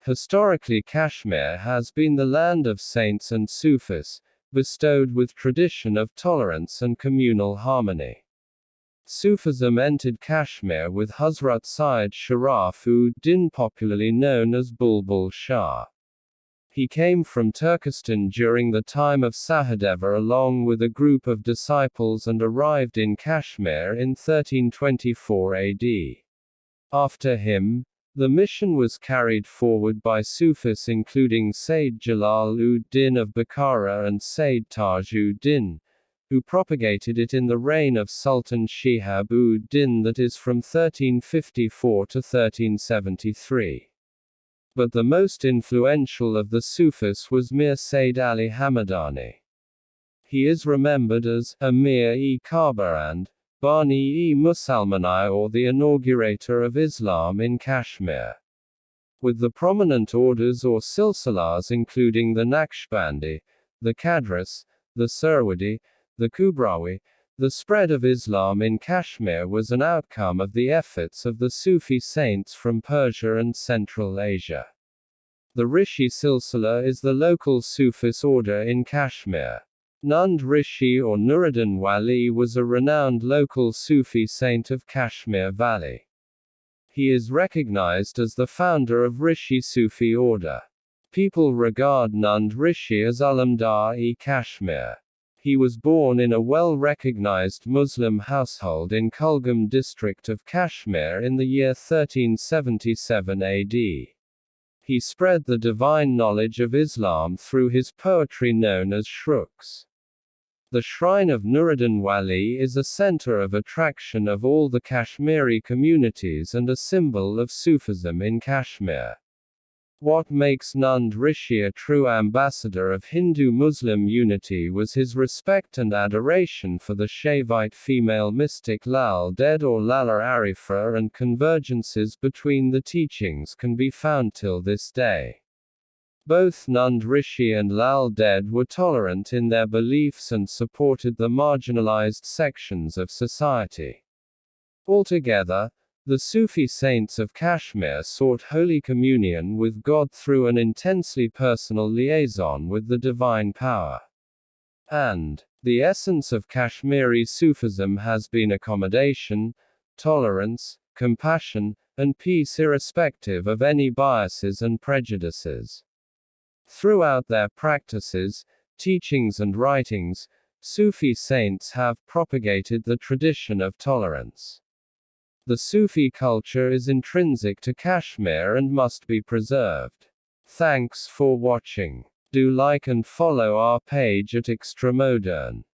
Historically, Kashmir has been the land of saints and Sufis, bestowed with tradition of tolerance and communal harmony. Sufism entered Kashmir with Hazrat Syed Sharaf-ud-din, popularly known as Bulbul Shah. He came from Turkestan during the time of Sahadeva along with a group of disciples and arrived in Kashmir in 1324 AD. After him, the mission was carried forward by Sufis including Sayyid Jalal-ud-din of Bukhara and Sayyid Taj-ud-din, who propagated it in the reign of Sultan Shihab-ud-din, that is from 1354 to 1373. But the most influential of the Sufis was Mir Sayyid Ali Hamadani. He is remembered as Amir-e-Kaaba and Bani-e-Musalmani, or the inaugurator of Islam in Kashmir. With the prominent orders or silsilas including the Naqshbandi, the Qadris, the Sarwadi, the Kubrawi, the spread of Islam in Kashmir was an outcome of the efforts of the Sufi saints from Persia and Central Asia. The Rishi silsila is the local Sufis order in Kashmir. Nund Rishi or Noor-ud-din Wali was a renowned local Sufi saint of Kashmir Valley. He is recognized as the founder of Rishi-Sufi order. People regard Nund Rishi as Alamdar-e-Kashmir. He was born in a well-recognized Muslim household in Kulgam district of Kashmir in the year 1377 AD. He spread the divine knowledge of Islam through his poetry known as shruks. The shrine of Noor-ud-din Wali is a center of attraction of all the Kashmiri communities and a symbol of Sufism in Kashmir. What makes Nund Rishi a true ambassador of Hindu-Muslim unity was his respect and adoration for the Shaivite female mystic Lal Ded or Lala Arifa, and convergences between the teachings can be found till this day. Both Nund Rishi and Lal Ded were tolerant in their beliefs and supported the marginalized sections of society. Altogether, the Sufi saints of Kashmir sought holy communion with God through an intensely personal liaison with the divine power. And the essence of Kashmiri Sufism has been accommodation, tolerance, compassion, and peace irrespective of any biases and prejudices. Throughout their practices, teachings and writings, Sufi saints have propagated the tradition of tolerance. The Sufi culture is intrinsic to Kashmir and must be preserved. Thanks for watching. Do like and follow our page at Extramodern.